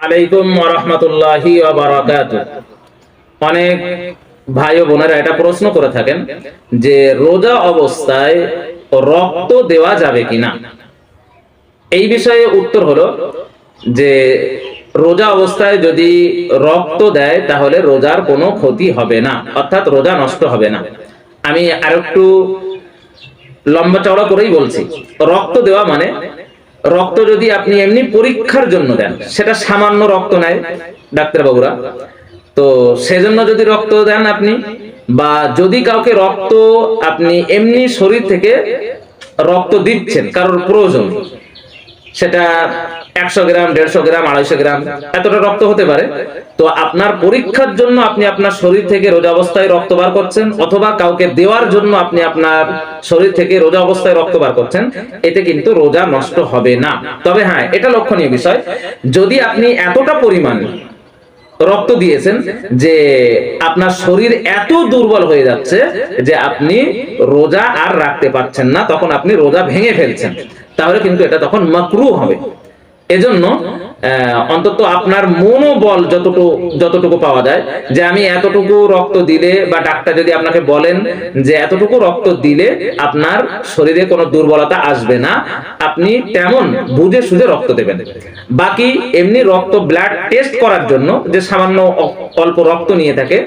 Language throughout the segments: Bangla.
আলাইকুম ওয়া রাহমাতুল্লাহি ওয়া বারাকাতুহু। অনেক ভাই ও বোনেরা এটা প্রশ্ন করে থাকেন যে রোজা অবস্থায় রক্ত দেওয়া যাবে কিনা। এই বিষয়ে উত্তর হলো যে রোজা অবস্থায় যদি রক্ত দেয় তাহলে রোজার কোনো ক্ষতি হবে না, অর্থাৎ রোজা নষ্ট হবে না। আমি আরেকটু লম্বা চওড়া করেই বলছি। রক্ত দেওয়া মানে রক্ত যদি আপনি এমনি পরীক্ষার জন্য দেন, সেটা সামান্য রক্ত নেয় ডাক্তারবাবুরা, তো সেজন্য যদি রক্ত দেন আপনি, বা যদি কাউকে রক্ত আপনি এমনি শরীর থেকে রক্ত দিচ্ছেন কারোর প্রয়োজন, সেটা 100 গ্রাম 150 গ্রাম 250 গ্রাম এতটা রক্ত হতে পারে, তো আপনার পরীক্ষার জন্য আপনি আপনার শরীর থেকে রোজা অবস্থায় রক্ত বার করছেন, অথবা কাউকে দেওয়ার জন্য আপনি আপনার শরীর থেকে রোজা অবস্থায় রক্ত বার করছেন, এতে কিন্তু রোজা নষ্ট হবে না। তবে হ্যাঁ, এটা লক্ষণীয় বিষয়, যদি আপনি এতটা পরিমাণ রক্ত দিয়েছেন যে আপনার শরীর এত দুর্বল হয়ে যাচ্ছে যে আপনি রোজা আর রাখতে পারছেন না, তখন আপনি রোজা ভেঙে ফেলছেন, তাহলে কিন্তু এটা তখন মাকরুহ হবে। এজন্য অন্তত আপনার মনোবল যতটুকু পাওয়া যায়, যে আমি এতটুকু রক্ত দিলে, বা ডাক্তার যদি আপনাকে বলেন যে এতটুকু রক্ত দিলে আপনার শরীরে কোনো দুর্বলতা আসবে না, আপনি তেমন বুঝে সুঝে রক্ত দেবেন। বাকি এমনি রক্ত ব্লাড টেস্ট করার জন্য যে সামান্য অল্প রক্ত নিয়ে থাকে,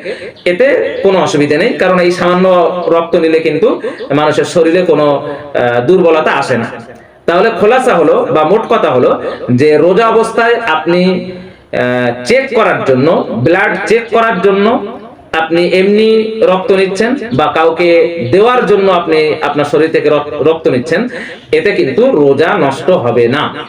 এতে কোনো অসুবিধা নেই, কারণ এই সামান্য রক্ত নিলে কিন্তু মানুষের শরীরে কোনো দুর্বলতা আসে না। তাহলে খোলাসা হলো বা মোট কথা হলো যে রোজা অবস্থায় আপনি চেক করার জন্য, ব্লাড চেক করার জন্য আপনি এমনি রক্ত নিচ্ছেন, বা কাউকে দেওয়ার জন্য আপনি আপনার শরীর থেকে রক্ত নিচ্ছেন, এতে কিন্তু রোজা নষ্ট হবে না।